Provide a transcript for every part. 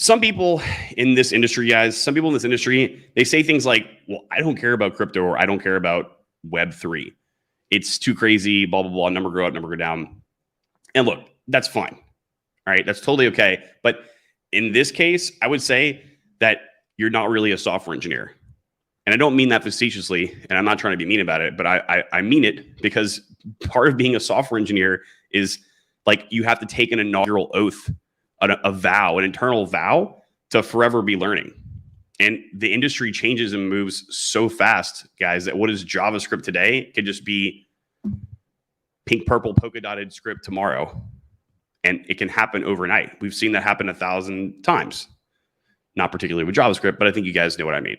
some people in this industry, guys, they say things like, well, I don't care about crypto, or I don't care about Web3. It's too crazy, blah, blah, blah, number go up, number go down. And look, that's fine. All right, that's totally okay. But in this case, I would say that you're not really a software engineer. And I don't mean that facetiously, and I'm not trying to be mean about it, but I mean it, because part of being a software engineer is like you have to take an inaugural oath, a vow, an internal vow to forever be learning. And the industry changes and moves so fast, guys, that what is JavaScript today could just be pink, purple, polka dotted script tomorrow. And it can happen overnight. We've seen that happen 1,000 times. Not particularly with JavaScript, but I think you guys know what I mean.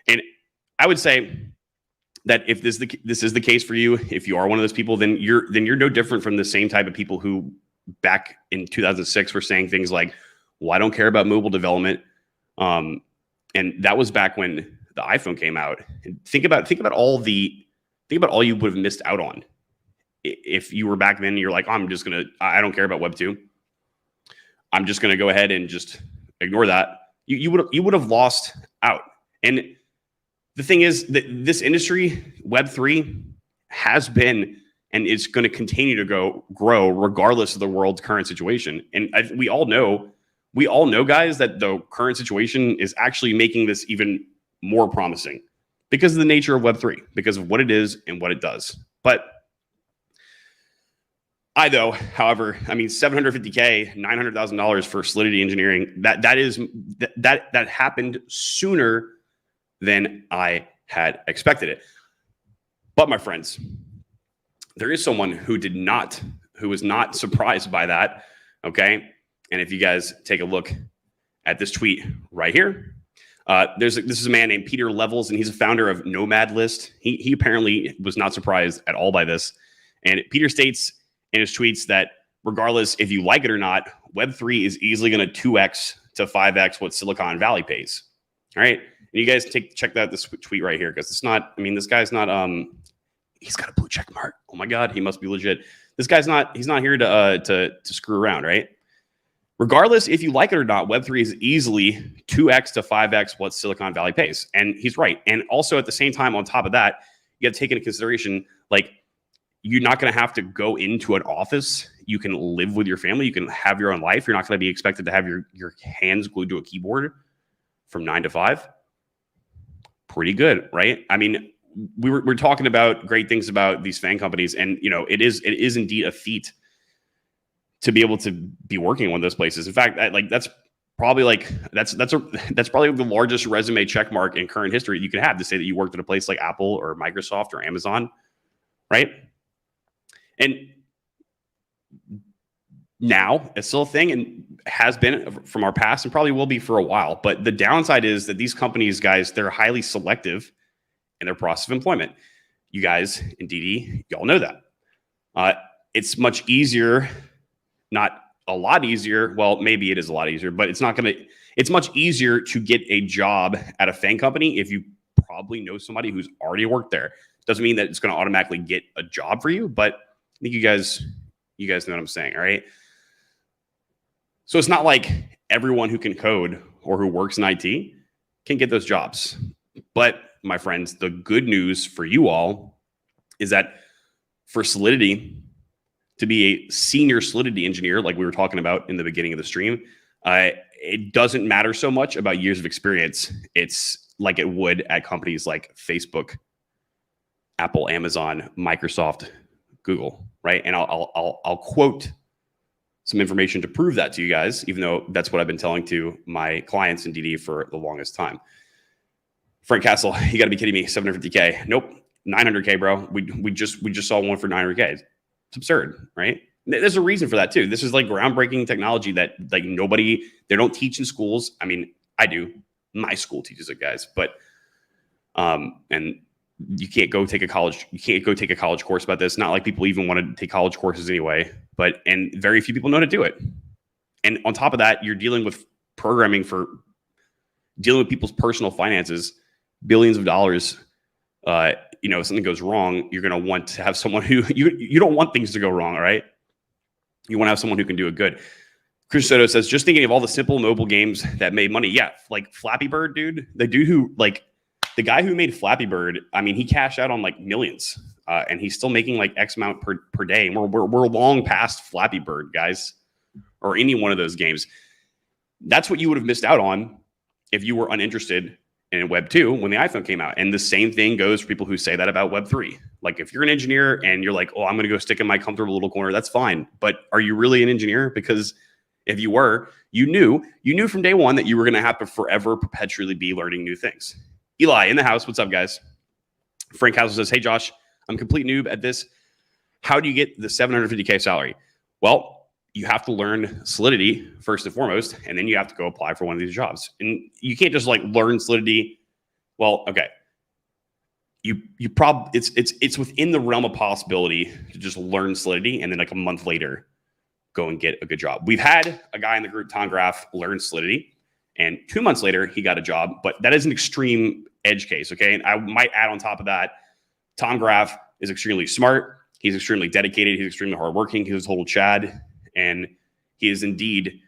And I would say that if this is the case for you, if you are one of those people, then you're no different from the same type of people who back in 2006 were saying things like, well, I don't care about mobile development. And that was back when the iPhone came out. And think about all you would have missed out on if you were back then and you're like, I don't care about Web 2. I'm just going to go ahead and just ignore that. You would have lost out. And the thing is that this industry, Web 3, has been and it's going to continue to grow regardless of the world's current situation. And we all know, guys, that the current situation is actually making this even more promising because of the nature of Web 3, because of what it is and what it does. But however, I mean, $750K, $900,000 for Solidity engineering, that happened sooner than I had expected it. But my friends, there is someone who was not surprised by that. Okay. And if you guys take a look at this tweet right here, this is a man named Peter Levels, and he's a founder of Nomad List. He apparently was not surprised at all by this. And Peter states in his tweets that regardless if you like it or not, Web3 is easily going to 2x to 5x what Silicon Valley pays. All right. And you guys check out this tweet right here, because it's not, I mean, this guy's not, he's got a blue check mark. Oh my God, he must be legit. This guy's he's not here to screw around, right? Regardless if you like it or not, Web3 is easily 2x to 5x what Silicon Valley pays. And he's right. And also at the same time, on top of that, you got to take into consideration, like, you're not going to have to go into an office. You can live with your family. You can have your own life. You're not going to be expected to have your hands glued to a keyboard from 9 to 5. Pretty good, right? I mean, we're talking about great things about these FAANG companies, and it is indeed a feat to be able to be working in one of those places. In fact, that's probably the largest resume check mark in current history you can have, to say that you worked at a place like Apple or Microsoft or Amazon, right? And now it's still a thing and has been from our past and probably will be for a while. But the downside is that these companies, guys, they're highly selective in their process of employment. You guys in DD, y'all know that. It's much easier, not a lot easier. Well, maybe it is a lot easier, but it's much easier to get a job at a FAANG company if you probably know somebody who's already worked there. Doesn't mean that it's going to automatically get a job for you, but I think you guys know what I'm saying, all right? So it's not like everyone who can code or who works in IT can get those jobs. But my friends, the good news for you all is that for Solidity to be a senior Solidity engineer, like we were talking about in the beginning of the stream, it doesn't matter so much about years of experience. It's like it would at companies like Facebook, Apple, Amazon, Microsoft, Google, right? And I'll quote some information to prove that to you guys, even though that's what I've been telling to my clients in DD for the longest time. Frank Castle, you got to be kidding me! 750K? Nope, 900K, bro. We just saw one for 900K. It's absurd, right? There's a reason for that too. This is like groundbreaking technology that like they don't teach in schools. I mean, I do. My school teaches it, guys, but and you can't go take a college course about this. Not like people even want to take college courses anyway, and very few people know how to do it. And on top of that, you're dealing with programming dealing with people's personal finances, billions of dollars. If something goes wrong, you're going to want to have someone who you don't want things to go wrong. All right. You want to have someone who can do it good. Chris Soto says, just thinking of all the simple mobile games that made money. Yeah, like Flappy Bird, dude. The dude who, like, the guy who made Flappy Bird, I mean, he cashed out on like millions, and he's still making like X amount per day. And we're long past Flappy Bird, guys, or any one of those games. That's what you would have missed out on if you were uninterested in Web 2 when the iPhone came out. And the same thing goes for people who say that about Web 3. Like, if you're an engineer and you're like, oh, I'm going to go stick in my comfortable little corner, that's fine. But are you really an engineer? Because if you were, you knew from day one that you were going to have to forever perpetually be learning new things. Eli in the house. What's up, guys? Frank House says, hey, Josh, I'm a complete noob at this. How do you get the $750K salary? Well, you have to learn Solidity first and foremost, and then you have to go apply for one of these jobs. And you can't just like learn Solidity. Well, okay. You probably it's within the realm of possibility to just learn Solidity and then like a month later go and get a good job. We've had a guy in the group, Tom Graff, learn Solidity, and 2 months later he got a job. But that is an extreme edge case, okay? And I might add on top of that, Tom Graff is extremely smart. He's extremely dedicated. He's extremely hardworking. He's a total Chad, and he is indeed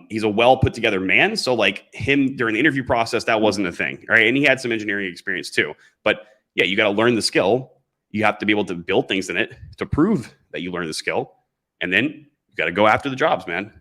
he's a well put together man. So like him during the interview process, that wasn't a thing, right? And he had some engineering experience too. But yeah, you got to learn the skill. You have to be able to build things in it to prove that you learn the skill, and then you got to go after the jobs, man.